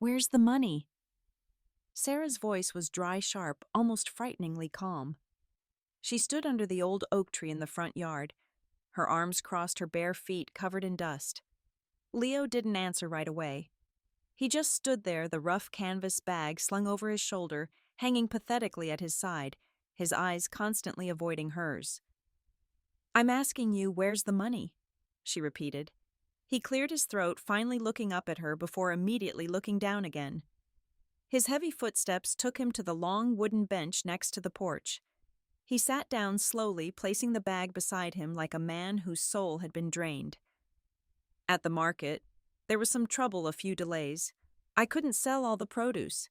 Where's the money? Sarah's voice was dry sharp, almost frighteningly calm. She stood under the old oak tree in the front yard. Her arms crossed her bare feet covered in dust. Leo didn't answer right away. He just stood there, the rough canvas bag slung over his shoulder, hanging pathetically at his side, his eyes constantly avoiding hers. "I'm asking you, where's the money?" she repeated. He cleared his throat, finally looking up at her before immediately looking down again. His heavy footsteps took him to the long wooden bench next to the porch. He sat down slowly, placing the bag beside him like a man whose soul had been drained. "At the market, there was some trouble, a few delays. I couldn't sell all the produce."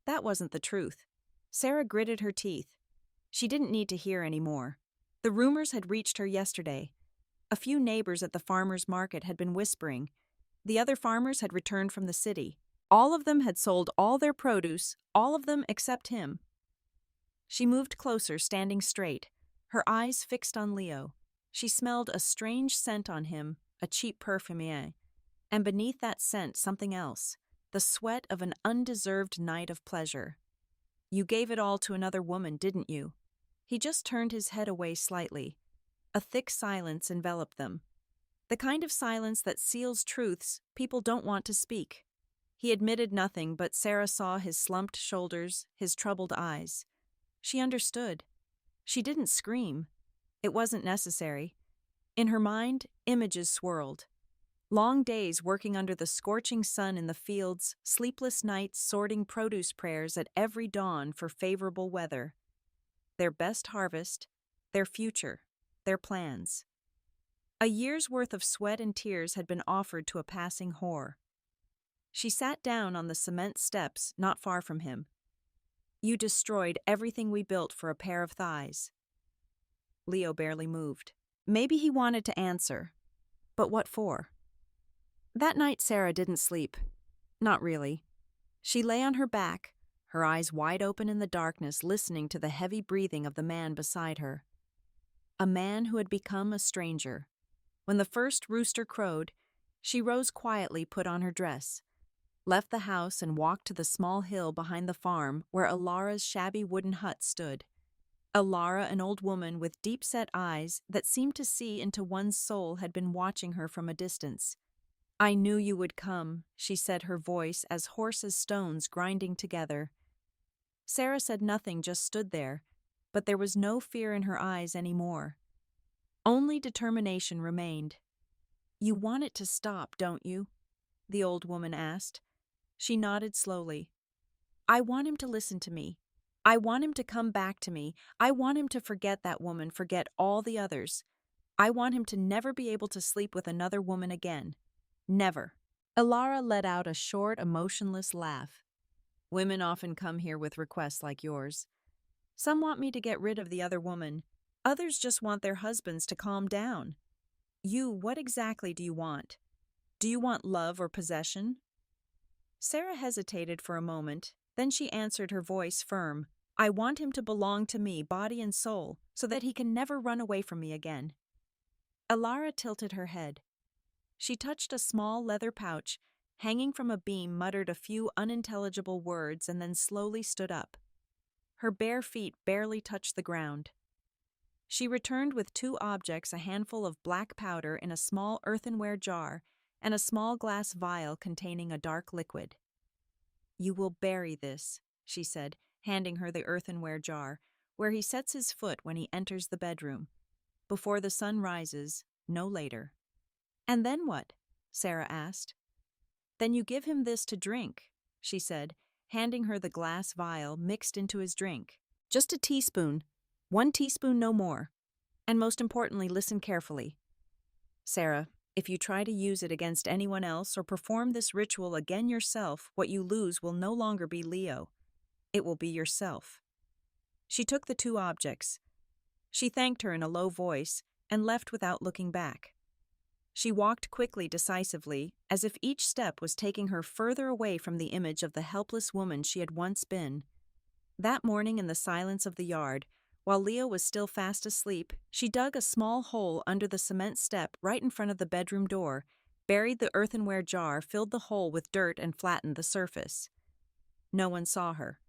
That wasn't the truth. Sarah gritted her teeth. She didn't need to hear any more. The rumors had reached her yesterday. A few neighbors at the farmers' market had been whispering. The other farmers had returned from the city. All of them had sold all their produce, all of them except him. She moved closer, standing straight, her eyes fixed on Leo. She smelled a strange scent on him, a cheap perfumier, and beneath that scent something else, the sweat of an undeserved night of pleasure. "You gave it all to another woman, didn't you?" He just turned his head away slightly. A thick silence enveloped them. The kind of silence that seals truths people don't want to speak. He admitted nothing, but Sarah saw his slumped shoulders, his troubled eyes. She understood. She didn't scream. It wasn't necessary. In her mind, images swirled. Long days working under the scorching sun in the fields, sleepless nights sorting produce prayers at every dawn for favorable weather. Their best harvest, their future, their plans. A year's worth of sweat and tears had been offered to a passing whore. She sat down on the cement steps not far from him. "You destroyed everything we built for a pair of thighs." Leo barely moved. Maybe he wanted to answer. But what for? That night Sarah didn't sleep. Not really. She lay on her back, her eyes wide open in the darkness, listening to the heavy breathing of the man beside her. A man who had become a stranger. When the first rooster crowed, she rose quietly, put on her dress, left the house and walked to the small hill behind the farm where Alara's shabby wooden hut stood. Alara, an old woman with deep-set eyes that seemed to see into one's soul, had been watching her from a distance. "I knew you would come," she said, her voice as hoarse as stones grinding together. Sarah said nothing, just stood there, but there was no fear in her eyes anymore. Only determination remained. "You want it to stop, don't you?" the old woman asked. She nodded slowly. "I want him to listen to me. I want him to come back to me. I want him to forget that woman, forget all the others. I want him to never be able to sleep with another woman again. Never." Alara let out a short, emotionless laugh. "Women often come here with requests like yours. Some want me to get rid of the other woman. Others just want their husbands to calm down. What exactly do you want? Do you want love or possession?" Sarah hesitated for a moment, then she answered, her voice firm. "I want him to belong to me, body and soul, so that he can never run away from me again." Alara tilted her head. She touched a small leather pouch, hanging from a beam, muttered a few unintelligible words, and then slowly stood up. Her bare feet barely touched the ground. She returned with two objects, a handful of black powder in a small earthenware jar and a small glass vial containing a dark liquid. "You will bury this," she said, handing her the earthenware jar, "where he sets his foot when he enters the bedroom. Before the sun rises, no later." "And then what?" Sarah asked. "Then you give him this to drink," she said, handing her the glass vial mixed into his drink. "Just a teaspoon. 1 teaspoon, no more. And most importantly, listen carefully. Sarah, if you try to use it against anyone else or perform this ritual again yourself, what you lose will no longer be Leo. It will be yourself." She took the two objects. She thanked her in a low voice and left without looking back. She walked quickly, decisively, as if each step was taking her further away from the image of the helpless woman she had once been. That morning, in the silence of the yard, while Leo was still fast asleep, she dug a small hole under the cement step right in front of the bedroom door buried the earthenware jar, filled the hole with dirt, and flattened the surface. No one saw her.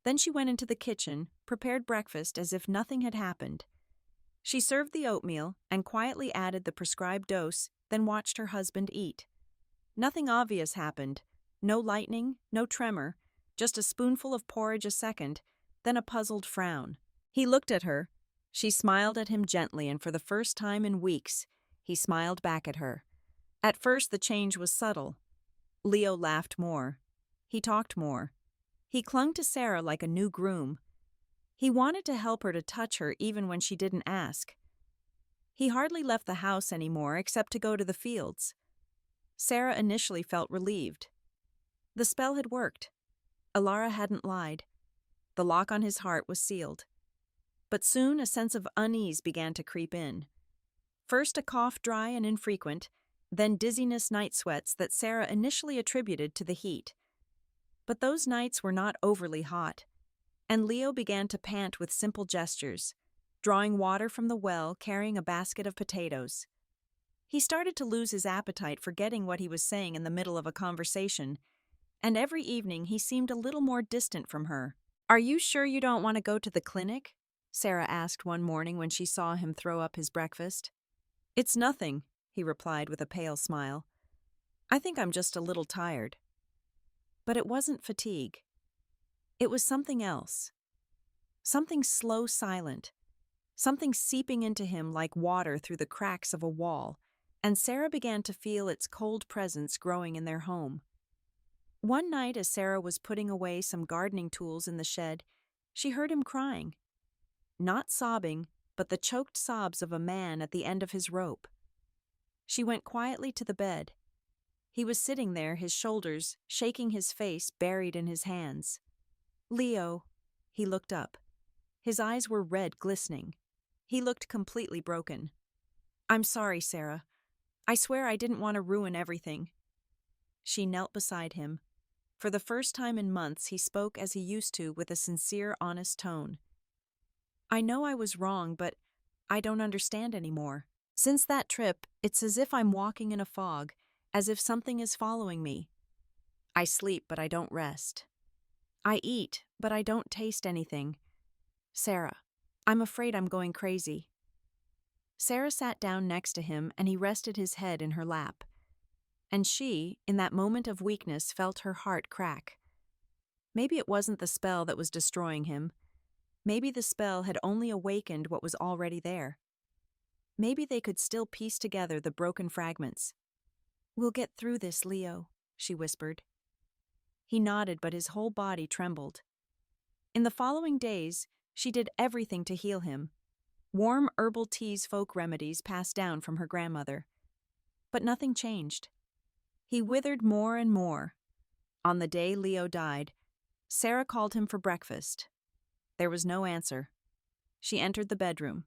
Then she went into the kitchen, prepared breakfast as if nothing had happened. She served the oatmeal and quietly added the prescribed dose, then watched her husband eat. Nothing obvious happened. No lightning, no tremor, just a spoonful of porridge a second, then a puzzled frown. He looked at her. She smiled at him gently, and for the first time in weeks, he smiled back at her. At first, the change was subtle. Leo laughed more. He talked more. He clung to Sarah like a new groom. He wanted to help her, to touch her even when she didn't ask. He hardly left the house anymore except to go to the fields. Sarah initially felt relieved. The spell had worked. Alara hadn't lied. The lock on his heart was sealed. But soon a sense of unease began to creep in. First a cough, dry and infrequent, then dizziness, night sweats that Sarah initially attributed to the heat. But those nights were not overly hot, and Leo began to pant with simple gestures, drawing water from the well, carrying a basket of potatoes. He started to lose his appetite, forgetting what he was saying in the middle of a conversation, and every evening he seemed a little more distant from her. "Are you sure you don't want to go to the clinic?" Sarah asked one morning when she saw him throw up his breakfast. "It's nothing," he replied with a pale smile. "I think I'm just a little tired." But it wasn't fatigue. It was something else. Something slow, silent. Something seeping into him like water through the cracks of a wall, and Sarah began to feel its cold presence growing in their home. One night, as Sarah was putting away some gardening tools in the shed, she heard him crying. Not sobbing, but the choked sobs of a man at the end of his rope. She went quietly to the bed. He was sitting there, his shoulders shaking, his face buried in his hands. "Leo." He looked up. His eyes were red, glistening. He looked completely broken. "I'm sorry, Sarah. I swear I didn't want to ruin everything." She knelt beside him. For the first time in months, he spoke as he used to, with a sincere, honest tone. "I know I was wrong, but I don't understand anymore. Since that trip, it's as if I'm walking in a fog, as if something is following me. I sleep, but I don't rest. I eat, but I don't taste anything. Sarah, I'm afraid I'm going crazy." Sarah sat down next to him, and he rested his head in her lap. And she, in that moment of weakness, felt her heart crack. Maybe it wasn't the spell that was destroying him. Maybe the spell had only awakened what was already there. Maybe they could still piece together the broken fragments. "We'll get through this, Leo," she whispered. He nodded, but his whole body trembled. In the following days, she did everything to heal him. Warm herbal teas, folk remedies passed down from her grandmother. But nothing changed. He withered more and more. On the day Leo died, Sarah called him for breakfast. There was no answer. She entered the bedroom.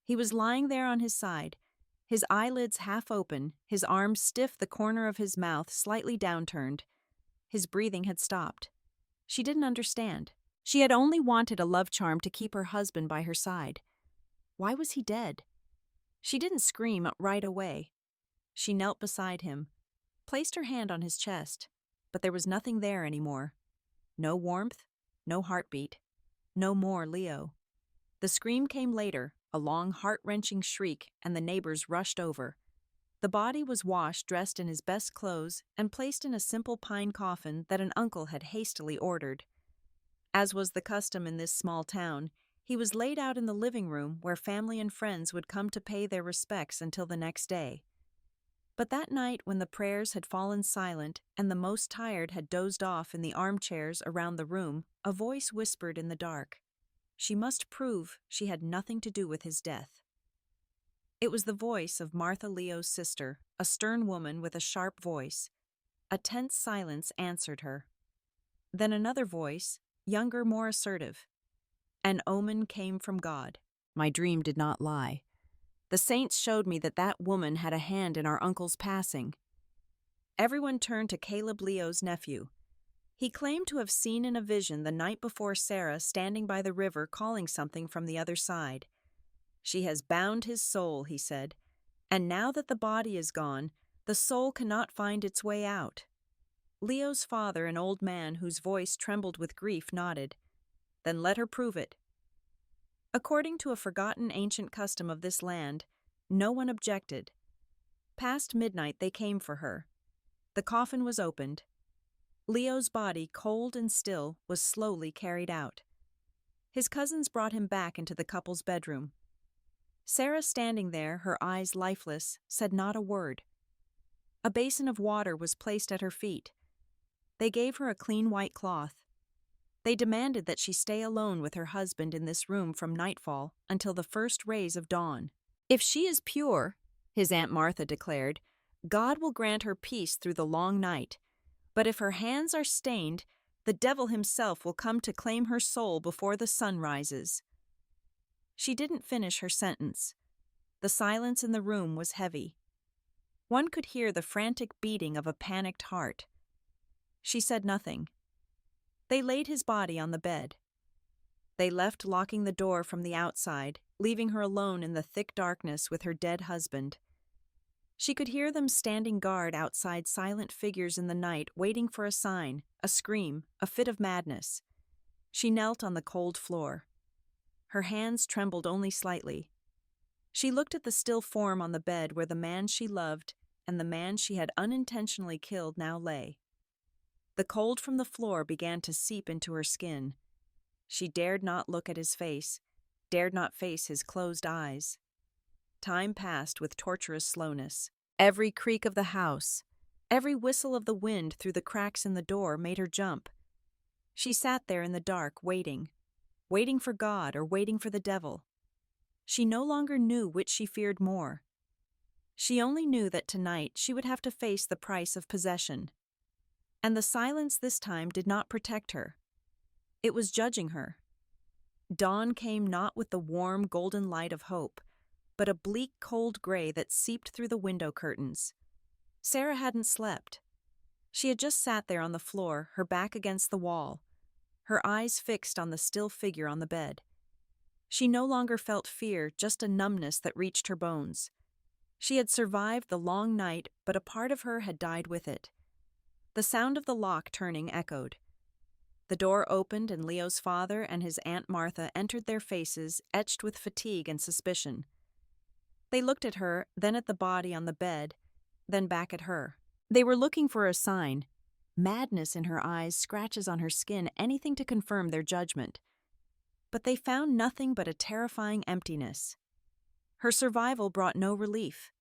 He was lying there on his side, his eyelids half open, his arms stiff, the corner of his mouth slightly downturned. His breathing had stopped. She didn't understand. She had only wanted a love charm to keep her husband by her side. Why was he dead? She didn't scream right away. She knelt beside him, placed her hand on his chest, but there was nothing there anymore. No warmth, no heartbeat, no more Leo. The scream came later, a long, heart-wrenching shriek, and the neighbors rushed over. The body was washed, dressed in his best clothes, and placed in a simple pine coffin that an uncle had hastily ordered. As was the custom in this small town, he was laid out in the living room where family and friends would come to pay their respects until the next day. But that night, when the prayers had fallen silent and the most tired had dozed off in the armchairs around the room, a voice whispered in the dark. She must prove she had nothing to do with his death. It was the voice of Martha, Leo's sister, a stern woman with a sharp voice. A tense silence answered her. Then another voice, younger, more assertive. "An omen came from God. My dream did not lie. The saints showed me that that woman had a hand in our uncle's passing." Everyone turned to Caleb, Leo's nephew. He claimed to have seen in a vision the night before Sarah standing by the river calling something from the other side. "She has bound his soul," he said, "and now that the body is gone, The soul cannot find its way out. Leo's father, an old man whose voice trembled with grief, nodded. Then let her prove it. According to a forgotten ancient custom of this land, no one objected. Past midnight they came for her. The coffin was opened. Leo's body, cold and still, was slowly carried out. His cousins brought him back into the couple's bedroom. Sarah, standing there, her eyes lifeless, said not a word. A basin of water was placed at her feet. They gave her a clean white cloth. They demanded that she stay alone with her husband in this room from nightfall until the first rays of dawn. If she is pure, his Aunt Martha declared, God will grant her peace through the long night. But if her hands are stained, the devil himself will come to claim her soul before the sun rises. She didn't finish her sentence. The silence in the room was heavy. One could hear the frantic beating of a panicked heart. She said nothing. They laid his body on the bed. They left, locking the door from the outside, leaving her alone in the thick darkness with her dead husband. She could hear them standing guard outside, silent figures in the night, waiting for a sign, a scream, a fit of madness. She knelt on the cold floor. Her hands trembled only slightly. She looked at the still form on the bed where the man she loved and the man she had unintentionally killed now lay. The cold from the floor began to seep into her skin. She dared not look at his face, dared not face his closed eyes. Time passed with torturous slowness. Every creak of the house, every whistle of the wind through the cracks in the door made her jump. She sat there in the dark, waiting for God or waiting for the devil. She no longer knew which she feared more. She only knew that tonight she would have to face the price of possession. And the silence this time did not protect her. It was judging her. Dawn came not with the warm, golden light of hope, but a bleak, cold gray that seeped through the window curtains. Sarah hadn't slept. She had just sat there on the floor, her back against the wall, her eyes fixed on the still figure on the bed. She no longer felt fear, just a numbness that reached her bones. She had survived the long night, but a part of her had died with it. The sound of the lock turning echoed. The door opened and Leo's father and his Aunt Martha entered, their faces etched with fatigue and suspicion. They looked at her, then at the body on the bed, then back at her. They were looking for a sign. Madness in her eyes, scratches on her skin, anything to confirm their judgment. But they found nothing but a terrifying emptiness. Her survival brought no relief.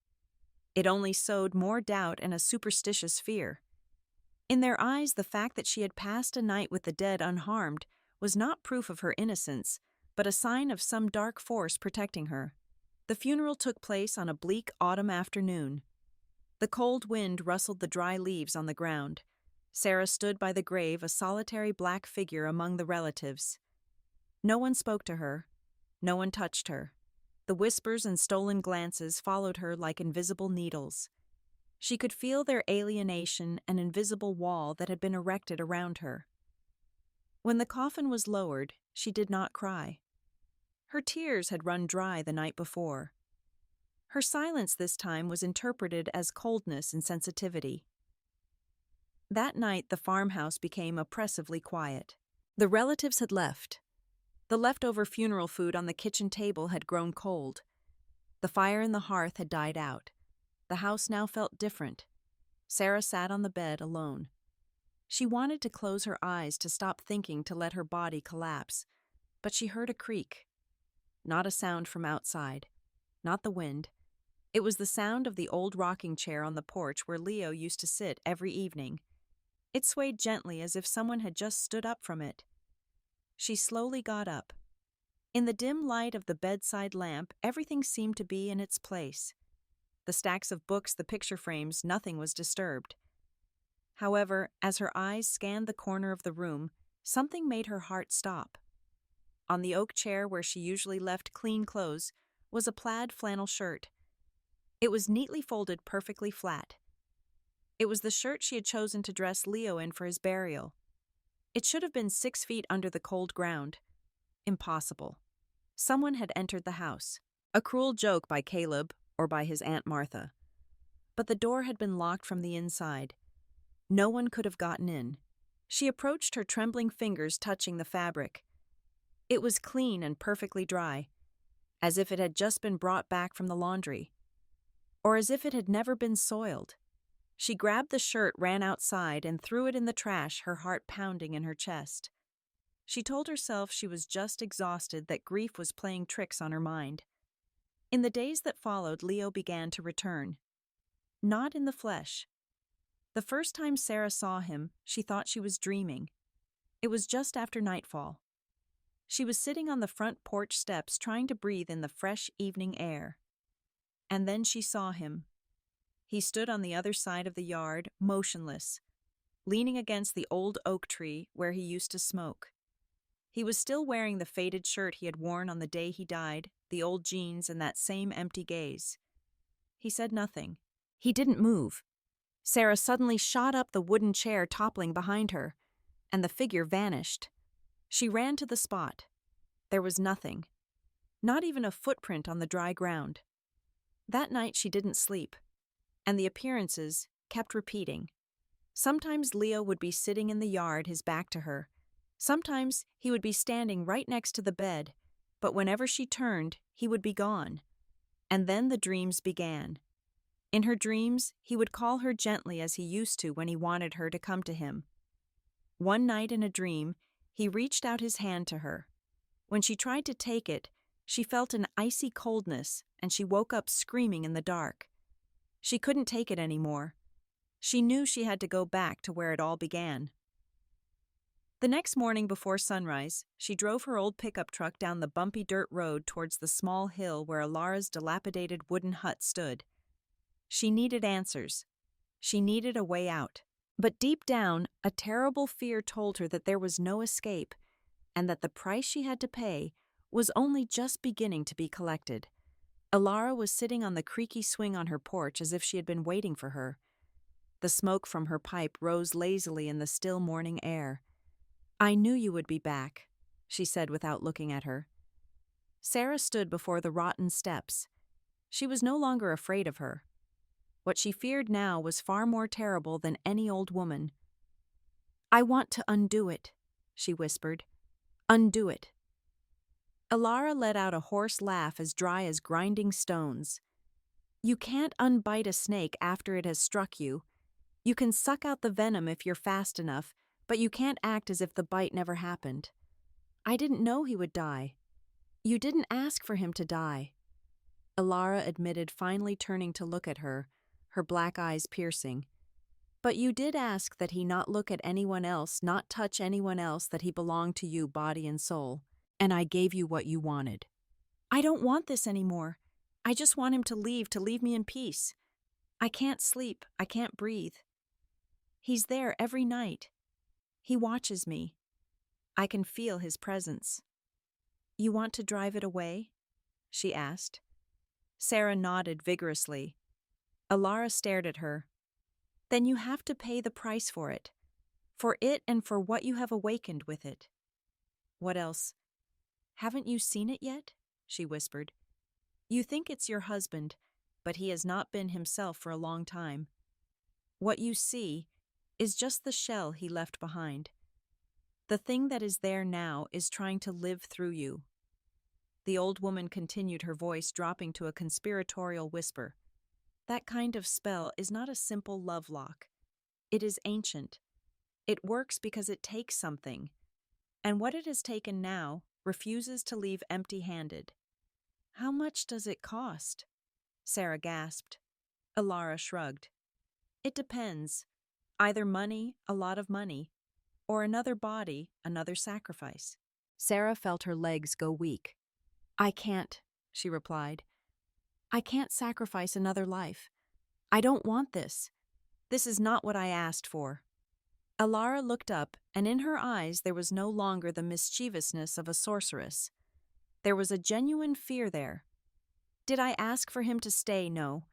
It only sowed more doubt and a superstitious fear. In their eyes, the fact that she had passed a night with the dead unharmed was not proof of her innocence, but a sign of some dark force protecting her. The funeral took place on a bleak autumn afternoon. The cold wind rustled the dry leaves on the ground. Sarah stood by the grave, a solitary black figure among the relatives. No one spoke to her. No one touched her. The whispers and stolen glances followed her like invisible needles. She could feel their alienation, an invisible wall that had been erected around her. When the coffin was lowered, she did not cry. Her tears had run dry the night before. Her silence this time was interpreted as coldness and sensitivity. That night the farmhouse became oppressively quiet. The relatives had left. The leftover funeral food on the kitchen table had grown cold. The fire in the hearth had died out. The house now felt different. Sarah sat on the bed alone. She wanted to close her eyes, to stop thinking, to let her body collapse. But she heard a creak. Not a sound from outside. Not the wind. It was the sound of the old rocking chair on the porch where Leo used to sit every evening. It swayed gently as if someone had just stood up from it. She slowly got up. In the dim light of the bedside lamp, everything seemed to be in its place. The stacks of books, the picture frames, nothing was disturbed. However, as her eyes scanned the corner of the room, something made her heart stop. On the oak chair where she usually left clean clothes was a plaid flannel shirt. It was neatly folded, perfectly flat. It was the shirt she had chosen to dress Leo in for his burial. It should have been 6 feet under the cold ground. Impossible. Someone had entered the house. A cruel joke by Caleb or by his Aunt Martha. but the door had been locked from the inside. No one could have gotten in. She approached, her trembling fingers touching the fabric. It was clean and perfectly dry, as if it had just been brought back from the laundry, or as if it had never been soiled. She grabbed the shirt, ran outside, and threw it in the trash, her heart pounding in her chest. She told herself she was just exhausted, that grief was playing tricks on her mind. In the days that followed, Leo began to return. Not in the flesh. The first time Sarah saw him, she thought she was dreaming. It was just after nightfall. She was sitting on the front porch steps trying to breathe in the fresh evening air. And then she saw him. He stood on the other side of the yard, motionless, leaning against the old oak tree where he used to smoke. He was still wearing the faded shirt he had worn on the day he died, the old jeans, and that same empty gaze. He said nothing. He didn't move. Sarah suddenly shot up the wooden chair toppling behind her, and the figure vanished. She ran to the spot. There was nothing. Not even a footprint on the dry ground. That night she didn't sleep, and the appearances kept repeating. Sometimes Leo would be sitting in the yard, his back to her. Sometimes he would be standing right next to the bed, but whenever she turned, he would be gone. And then the dreams began. In her dreams, he would call her gently as he used to when he wanted her to come to him. One night in a dream, he reached out his hand to her. When she tried to take it, she felt an icy coldness, and she woke up screaming in the dark. She couldn't take it anymore. She knew she had to go back to where it all began. The next morning before sunrise, she drove her old pickup truck down the bumpy dirt road towards the small hill where Alara's dilapidated wooden hut stood. She needed answers. She needed a way out. But deep down, a terrible fear told her that there was no escape, and that the price she had to pay was only just beginning to be collected. Alara was sitting on the creaky swing on her porch as if she had been waiting for her. The smoke from her pipe rose lazily in the still morning air. "I knew you would be back," she said without looking at her. Sarah stood before the rotten steps. She was no longer afraid of her. What she feared now was far more terrible than any old woman. "I want to undo it," she whispered. "Undo it." Alara let out a hoarse laugh as dry as grinding stones. "You can't unbite a snake after it has struck you. You can suck out the venom if you're fast enough, but you can't act as if the bite never happened. I didn't know he would die. You didn't ask for him to die." Alara admitted, finally turning to look at her, her black eyes piercing. "But you did ask that he not look at anyone else, not touch anyone else, that he belonged to you body and soul. And I gave you what you wanted." "I don't want this anymore. I just want him to leave me in peace. I can't sleep, I can't breathe. He's there every night. He watches me. I can feel his presence." "You want to drive it away?" she asked. Sarah nodded vigorously. Alara stared at her. "Then you have to pay the price for it and for what you have awakened with it." "What else?" "Haven't you seen it yet?" she whispered. "You think it's your husband, but he has not been himself for a long time. What you see is just the shell he left behind. The thing that is there now is trying to live through you." The old woman continued, her voice dropping to a conspiratorial whisper. "That kind of spell is not a simple love lock. It is ancient. It works because it takes something, and what it has taken now refuses to leave empty-handed." "How much does it cost?" Sarah gasped. Alara shrugged. "It depends. Either money, a lot of money, or another body, another sacrifice." Sarah felt her legs go weak. "I can't," she replied. "I can't sacrifice another life. I don't want this. This is not what I asked for." Alara looked up, and in her eyes there was no longer the mischievousness of a sorceress. There was a genuine fear there. "Did I ask for him to stay? No.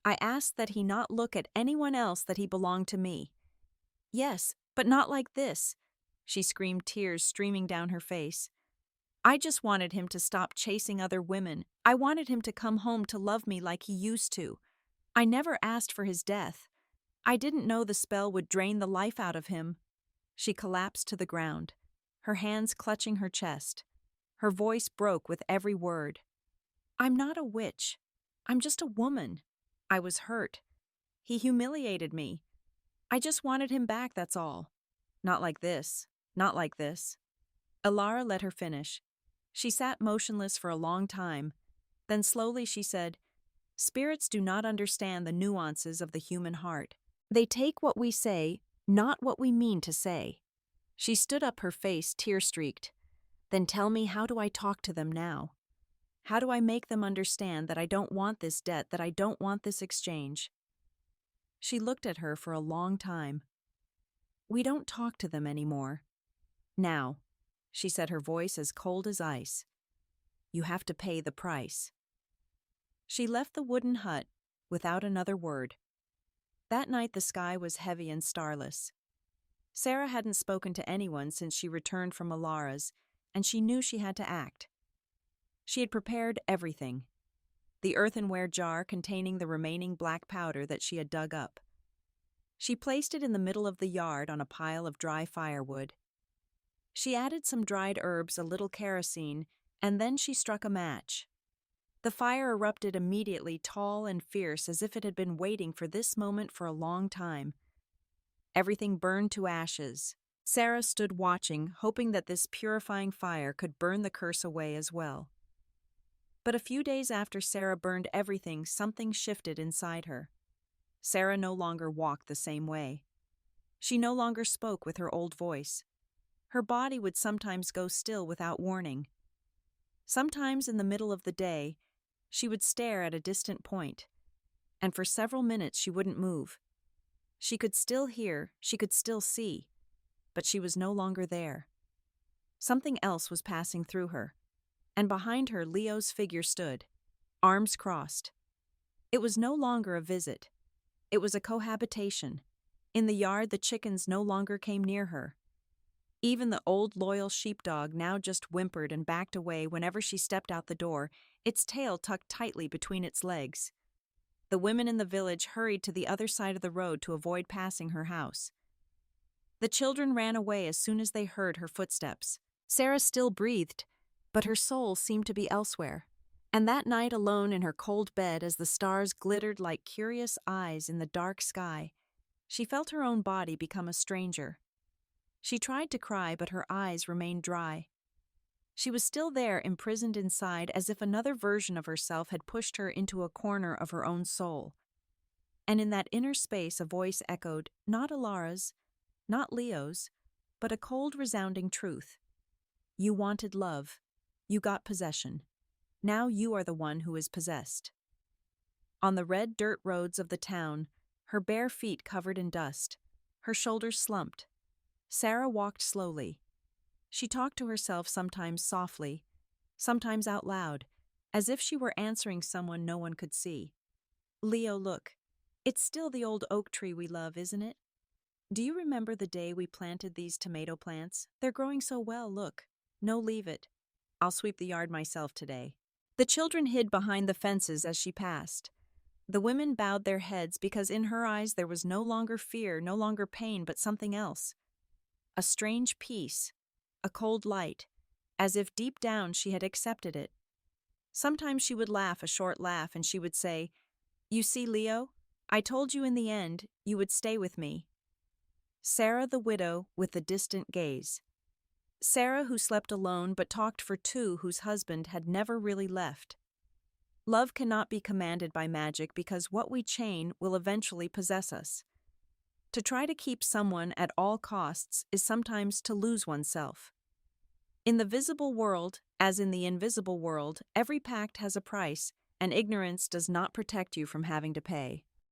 I asked that he not look at anyone else, that he belonged to me." "Yes, but not like this," she screamed, tears streaming down her face. "I just wanted him to stop chasing other women. I wanted him to come home to love me like he used to. I never asked for his death. I didn't know the spell would drain the life out of him." She collapsed to the ground, her hands clutching her chest. Her voice broke with every word. "I'm not a witch. I'm just a woman. I was hurt. He humiliated me. I just wanted him back, that's all. Not like this. Not like this." Alara let her finish. She sat motionless for a long time. Then slowly she said, "Spirits do not understand the nuances of the human heart. They take what we say, not what we mean to say." She stood up, her face tear-streaked. "Then tell me, how do I talk to them now? How do I make them understand that I don't want this debt, that I don't want this exchange?" She looked at her for a long time. "We don't talk to them anymore. Now," she said, her voice as cold as ice, "you have to pay the price." She left the wooden hut without another word. That night the sky was heavy and starless. Sarah hadn't spoken to anyone since she returned from Alara's, and she knew she had to act. She had prepared everything. The earthenware jar containing the remaining black powder that she had dug up. She placed it in the middle of the yard on a pile of dry firewood. She added some dried herbs, a little kerosene, and then she struck a match. The fire erupted immediately, tall and fierce, as if it had been waiting for this moment for a long time. Everything burned to ashes. Sarah stood watching, hoping that this purifying fire could burn the curse away as well. But a few days after Sarah burned everything, something shifted inside her. Sarah no longer walked the same way. She no longer spoke with her old voice. Her body would sometimes go still without warning. Sometimes in the middle of the day, she would stare at a distant point, and for several minutes she wouldn't move. She could still hear, she could still see, but she was no longer there. Something else was passing through her, and behind her Leo's figure stood, arms crossed. It was no longer a visit. It was a cohabitation. In the yard the chickens no longer came near her. Even the old loyal sheepdog now just whimpered and backed away whenever she stepped out the door, its tail tucked tightly between its legs. The women in the village hurried to the other side of the road to avoid passing her house. The children ran away as soon as they heard her footsteps. Sarah still breathed, but her soul seemed to be elsewhere. And that night, alone in her cold bed, as the stars glittered like curious eyes in the dark sky, she felt her own body become a stranger. She tried to cry, but her eyes remained dry. She was still there, imprisoned inside, as if another version of herself had pushed her into a corner of her own soul. And in that inner space a voice echoed, not Alara's, not Leo's, but a cold, resounding truth. "You wanted love. You got possession. Now you are the one who is possessed." On the red dirt roads of the town, her bare feet covered in dust, her shoulders slumped, Sarah walked slowly. She talked to herself, sometimes softly, sometimes out loud, as if she were answering someone no one could see. "Leo, look. It's still the old oak tree we love, isn't it? Do you remember the day we planted these tomato plants? They're growing so well, look. No, leave it. I'll sweep the yard myself today." The children hid behind the fences as she passed. The women bowed their heads because in her eyes there was no longer fear, no longer pain, but something else. A strange peace, a cold light, as if deep down she had accepted it. Sometimes she would laugh a short laugh and she would say, "You see, Leo, I told you in the end you would stay with me." Sarah the widow with the distant gaze. Sarah who slept alone but talked for two whose husband had never really left. Love cannot be commanded by magic because what we chain will eventually possess us. To try to keep someone at all costs is sometimes to lose oneself. In the visible world, as in the invisible world, every pact has a price, and ignorance does not protect you from having to pay.